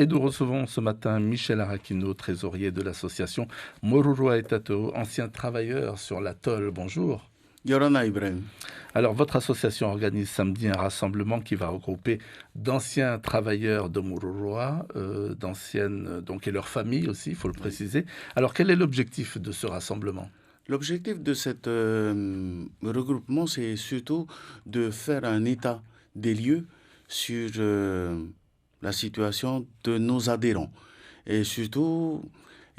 Et nous recevons ce matin Michel Araquino, trésorier de l'association Morurua et Tato, ancien travailleur sur l'atoll. Bonjour. Yorana Ibrahim. Alors, votre association organise samedi un rassemblement qui va regrouper d'anciens travailleurs de Morurua, d'anciennes, donc, et leurs familles aussi, il faut le préciser. Alors, quel est l'objectif de ce rassemblement? L'objectif de cet regroupement, c'est surtout de faire un état des lieux sur la situation de nos adhérents. Et surtout,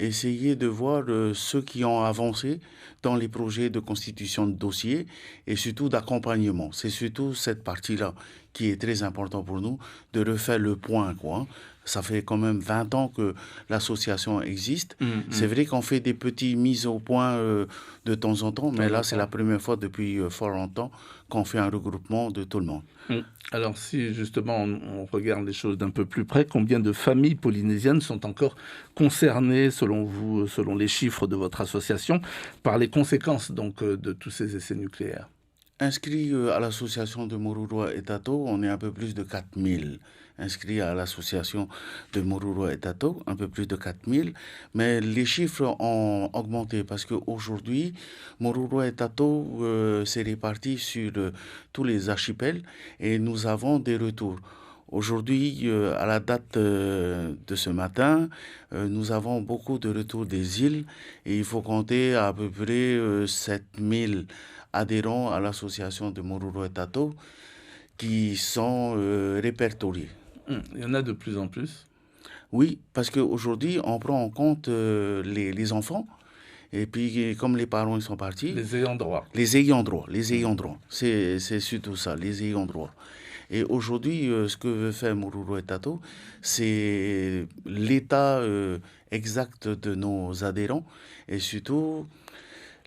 essayer de voir ceux qui ont avancé dans les projets de constitution de dossiers et surtout d'accompagnement. C'est surtout cette partie-là qui est très importante pour nous, de refaire le point, quoi. Ça fait quand même 20 ans que l'association existe. C'est vrai qu'on fait des petites mises au point de temps en temps, mais là, c'est la première fois depuis fort longtemps qu'on fait un regroupement de tout le monde. Alors, si justement on regarde les choses d'un peu plus près, combien de familles polynésiennes sont encore concernées, selon vous, selon les chiffres de votre association, par les conséquences donc de tous ces essais nucléaires? Inscrits à l'association de Morurua et Tato, on est un peu plus de 4000. Inscrits à l'association de Morurua et Tato, un peu plus de 4000. Mais les chiffres ont augmenté parce qu'aujourd'hui, Morurua et Tato s'est réparti sur tous les archipels et nous avons des retours. Aujourd'hui, à la date de ce matin, nous avons beaucoup de retours des îles et il faut compter à peu près 7000 adhérents à l'association de Moruro et Tato qui sont répertoriés. Il y en a de plus en plus. Oui, parce qu'aujourd'hui, on prend en compte les enfants. Et puis, comme les parents ils sont partis... Les ayants droit. Les ayants droit, les ayants droit. C'est surtout ça, les ayants droit. Et aujourd'hui, ce que veut faire Moruro et Tato, c'est l'état exact de nos adhérents et surtout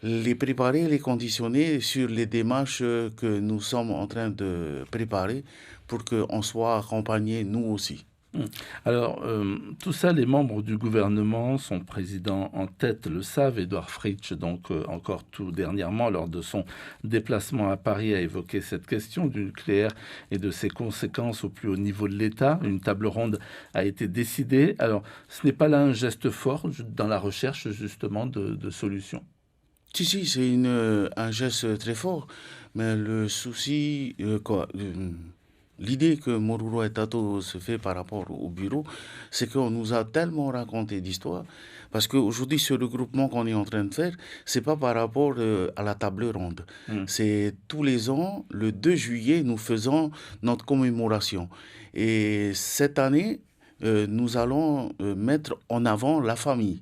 les préparer, les conditionner sur les démarches que nous sommes en train de préparer pour qu'on soit accompagnés nous aussi. Alors, tout ça, les membres du gouvernement, son président en tête le savent. Édouard Fritsch, donc encore tout dernièrement, lors de son déplacement à Paris, a évoqué cette question du nucléaire et de ses conséquences au plus haut niveau de l'État. Une table ronde a été décidée. Alors, ce n'est pas là un geste fort dans la recherche justement de solutions? Si, c'est un geste très fort, mais le souci, l'idée que Moruro et Tato se fait par rapport au bureau, c'est qu'on nous a tellement raconté d'histoires, parce qu'aujourd'hui, ce regroupement qu'on est en train de faire, c'est pas par rapport à la table ronde. C'est tous les ans, le 2 juillet, nous faisons notre commémoration. Et cette année, nous allons mettre en avant la famille.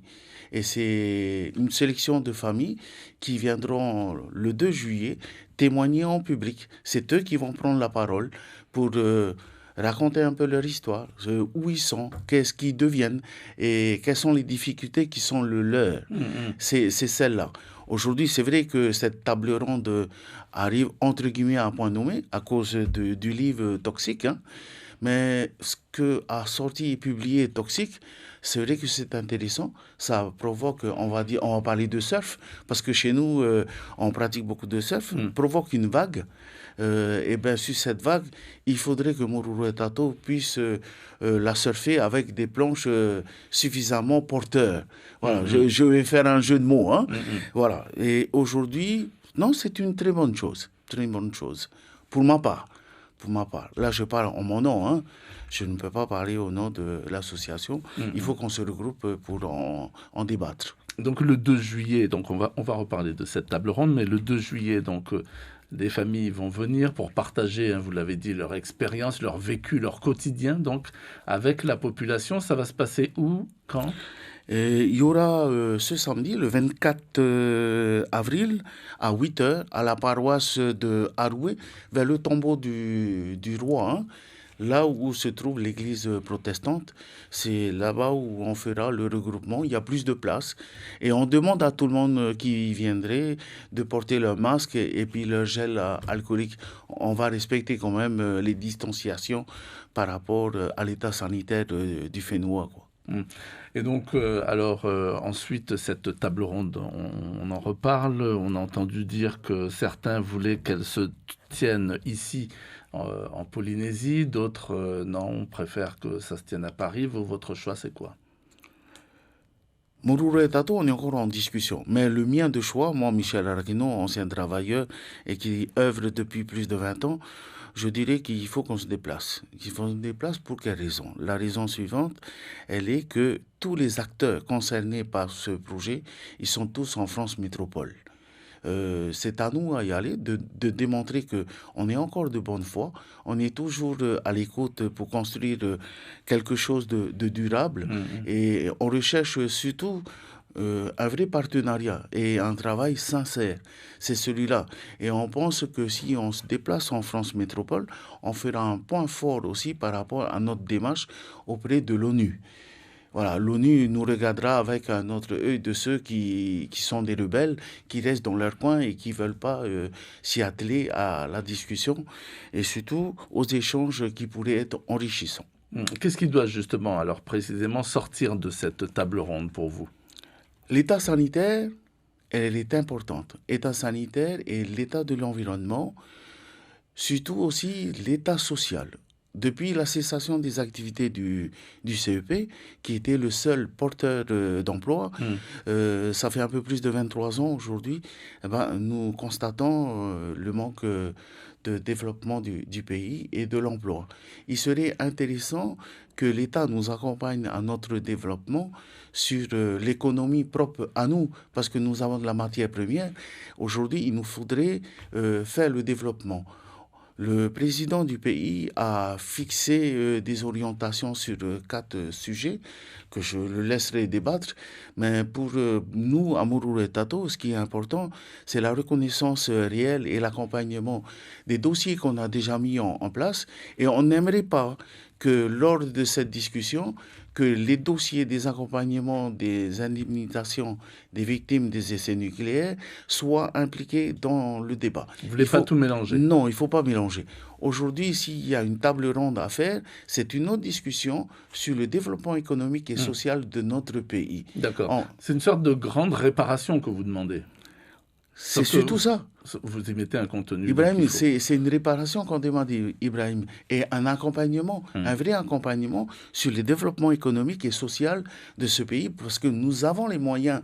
Et c'est une sélection de familles qui viendront le 2 juillet témoigner en public. C'est eux qui vont prendre la parole pour raconter un peu leur histoire, où ils sont, qu'est-ce qu'ils deviennent et quelles sont les difficultés qui sont le leurs. C'est celle-là. Aujourd'hui, c'est vrai que cette table ronde arrive entre guillemets à un point nommé à cause du livre Toxique, hein. Mais ce que a sorti et publié Toxique, c'est vrai que c'est intéressant. Ça provoque, on va parler de surf, parce que chez nous, on pratique beaucoup de surf, provoque une vague. Et bien, sur cette vague, il faudrait que Moruro et Tato puissent la surfer avec des planches suffisamment porteurs. Voilà, je vais faire un jeu de mots, hein. Voilà. Et aujourd'hui, non, c'est une très bonne chose. Très bonne chose. Pour ma part. Là, je parle en mon nom, hein. Je ne peux pas parler au nom de l'association. Il faut qu'on se regroupe pour en débattre. Donc le 2 juillet, donc on va reparler de cette table ronde, mais le 2 juillet, donc des familles vont venir pour partager, hein, vous l'avez dit, leur expérience, leur vécu, leur quotidien, donc avec la population. Ça va se passer où, quand? Et il y aura ce samedi, le 24 avril, à 8 heures, à la paroisse de Haroué, vers le tombeau du roi, hein. Là où se trouve l'église protestante, c'est là-bas où on fera le regroupement. Il y a plus de place. Et on demande à tout le monde qui viendrait de porter leur masque et puis leur gel alcoolique. On va respecter quand même les distanciations par rapport à l'état sanitaire du Fénois, quoi. Mm. Et donc, ensuite, cette table ronde, on en reparle. On a entendu dire que certains voulaient qu'elle se tienne ici, en Polynésie. D'autres, non, on préfère que ça se tienne à Paris. Votre choix, c'est quoi? Mururu et Tato, on est encore en discussion. Mais le mien de choix, moi, Michel Araquino, ancien travailleur et qui œuvre depuis plus de 20 ans, je dirais qu'il faut qu'on se déplace. Qu'il faut qu'on se déplace pour quelle raison? La raison suivante, elle est que tous les acteurs concernés par ce projet, ils sont tous en France métropole. C'est à nous à y aller, de démontrer que on est encore de bonne foi, on est toujours à l'écoute pour construire quelque chose de durable Mhm. et on recherche surtout un vrai partenariat et un travail sincère. C'est celui-là. Et on pense que si on se déplace en France métropole, on fera un point fort aussi par rapport à notre démarche auprès de l'ONU. Voilà, l'ONU nous regardera avec un autre œil de ceux qui sont des rebelles, qui restent dans leur coin et qui ne veulent pas s'y atteler à la discussion et surtout aux échanges qui pourraient être enrichissants. Qu'est-ce qui doit justement, alors précisément, sortir de cette table ronde pour vous? L'état sanitaire, elle est importante. L'état sanitaire et l'état de l'environnement, surtout aussi l'état social. Depuis la cessation des activités du CEP, qui était le seul porteur d'emploi, Mm. ça fait un peu plus de 23 ans aujourd'hui, eh ben, nous constatons le manque de développement du pays et de l'emploi. Il serait intéressant que l'État nous accompagne à notre développement sur l'économie propre à nous, parce que nous avons de la matière première. Aujourd'hui, il nous faudrait faire le développement. Le président du pays a fixé des orientations sur 4 sujets que je le laisserai débattre. Mais pour nous, à Mururu et Tato, ce qui est important, c'est la reconnaissance réelle et l'accompagnement des dossiers qu'on a déjà mis en place. Et on n'aimerait pas que lors de cette discussion, que les dossiers des accompagnements, des indemnisations des victimes des essais nucléaires soient impliqués dans le débat. Vous ne voulez pas tout mélanger? Non, il ne faut pas mélanger. Aujourd'hui, s'il y a une table ronde à faire, c'est une autre discussion sur le développement économique et Mm. social de notre pays. D'accord. En- C'est une sorte de grande réparation que vous demandez. C'est Sauf que surtout ça. vous y mettez un contenu, donc il Ibrahim, faut. c'est une réparation qu'on demande, Ibrahim, et un accompagnement, un Mm. vrai accompagnement sur le développement économique et social de ce pays, parce que nous avons les moyens,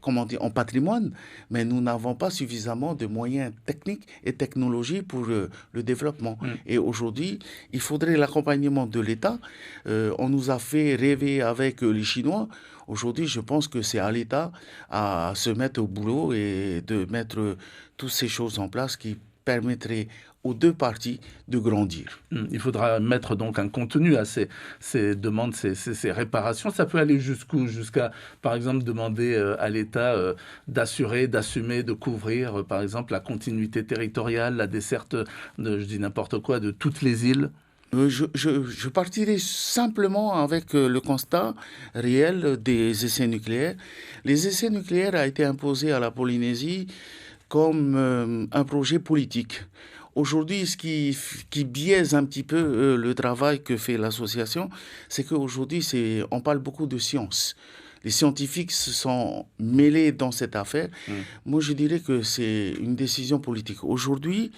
comment dire, en patrimoine, mais nous n'avons pas suffisamment de moyens techniques et technologiques pour le développement. Mm. Et aujourd'hui, il faudrait l'accompagnement de l'État. On nous a fait rêver avec les Chinois. Aujourd'hui, je pense que c'est à l'État à se mettre au boulot et de mettre toutes ces choses en place qui permettraient aux deux parties de grandir. Il faudra mettre donc un contenu à ces demandes, ces réparations. Ça peut aller jusqu'où? Jusqu'à, par exemple, demander à l'État d'assurer, d'assumer, de couvrir, par exemple, la continuité territoriale, la desserte, je dis n'importe quoi, de toutes les îles. Je partirai simplement avec le constat réel des essais nucléaires. Les essais nucléaires ont été imposés à la Polynésie comme un projet politique. Aujourd'hui, ce qui biaise un petit peu le travail que fait l'association, c'est qu'aujourd'hui, on parle beaucoup de science. Les scientifiques se sont mêlés dans cette affaire. Mm. Moi, je dirais que c'est une décision politique. Aujourd'hui,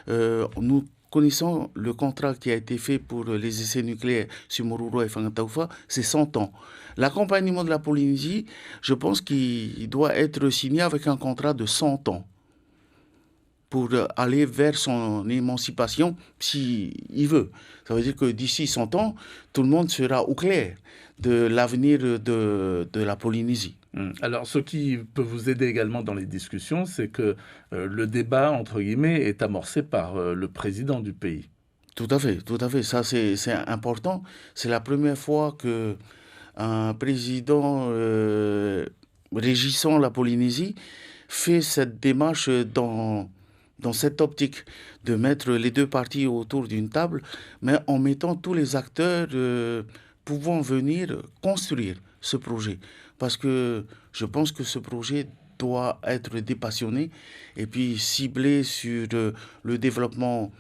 nous connaissons le contrat qui a été fait pour les essais nucléaires sur Moruro et Fangataufa, c'est 100 ans. L'accompagnement de la Polynésie, je pense qu'il doit être signé avec un contrat de 100 ans pour aller vers son émancipation s'il veut. Ça veut dire que d'ici 100 ans, tout le monde sera au clair de l'avenir de la Polynésie. Alors, ce qui peut vous aider également dans les discussions, c'est que le débat, entre guillemets, est amorcé par le président du pays. Tout à fait, tout à fait. Ça, c'est important. C'est la première fois que un président régissant la Polynésie fait cette démarche dans cette optique de mettre les deux parties autour d'une table, mais en mettant tous les acteurs pouvant venir construire ce projet. Parce que je pense que ce projet doit être dépassionné et puis ciblé sur le développement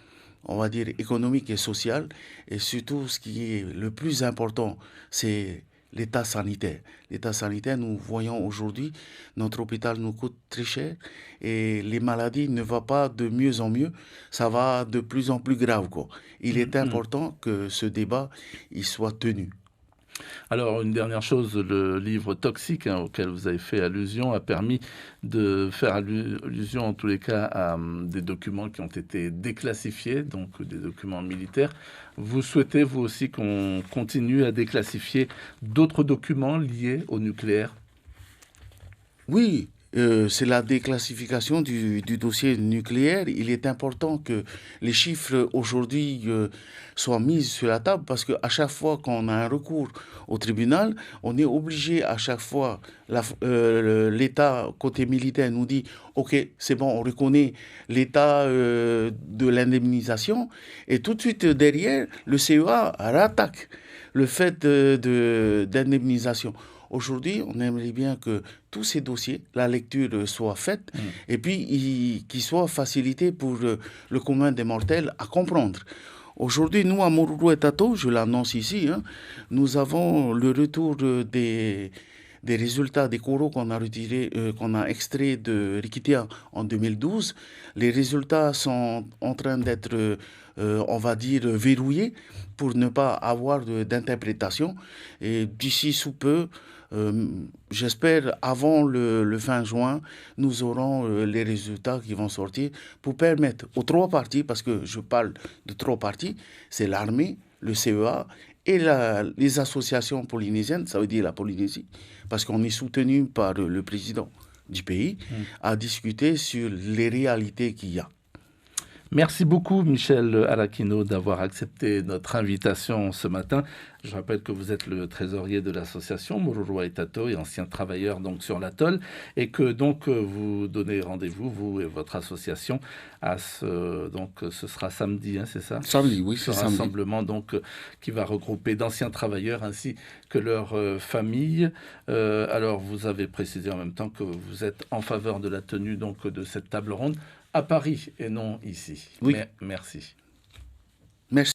on va dire, économique et social. Et surtout, ce qui est le plus important, c'est l'état sanitaire. L'état sanitaire, nous voyons aujourd'hui, notre hôpital nous coûte très cher et les maladies ne vont pas de mieux en mieux, ça va de plus en plus grave, quoi. Il est important que ce débat il soit tenu. Alors, une dernière chose, le livre Toxique, auquel vous avez fait allusion, a permis de faire allusion, en tous les cas, à des documents qui ont été déclassifiés, donc des documents militaires. Vous souhaitez, vous aussi, qu'on continue à déclassifier d'autres documents liés au nucléaire? Oui, c'est la déclassification du dossier nucléaire. Il est important que les chiffres aujourd'hui soient mis sur la table parce qu'à chaque fois qu'on a un recours au tribunal, on est obligé à chaque fois, l'État côté militaire nous dit, OK, c'est bon, on reconnaît l'état de l'indemnisation et tout de suite derrière, le CEA rattaque le fait d'indemnisation. Aujourd'hui, on aimerait bien que tous ces dossiers, la lecture soit faite et puis qu'ils soient facilités pour le commun des mortels à comprendre. Aujourd'hui, nous, à Mororo et Tato, je l'annonce ici, hein, nous avons le retour des résultats des coraux qu'on a retirés, qu'on a extraits de Rikitea en 2012. Les résultats sont en train d'être, on va dire, verrouillés pour ne pas avoir d'interprétation. Et d'ici sous peu, j'espère avant le 20 juin, nous aurons les résultats qui vont sortir pour permettre aux trois parties, parce que je parle de trois parties, c'est l'armée, le CEA et les associations polynésiennes, ça veut dire la Polynésie, parce qu'on est soutenu par le président du pays, à discuter sur les réalités qu'il y a. Merci beaucoup, Michel Arakino, d'avoir accepté notre invitation ce matin. Je rappelle que vous êtes le trésorier de l'association Mororo et Tato et ancien travailleur donc sur l'atoll et que donc vous donnez rendez-vous, vous et votre association, à donc ce sera samedi, hein, c'est ça? Samedi, oui, ce c'est samedi. rassemblement donc qui va regrouper d'anciens travailleurs ainsi que leurs familles. Alors vous avez précisé en même temps que vous êtes en faveur de la tenue donc de cette table ronde à Paris et non ici. Oui. Merci. Merci.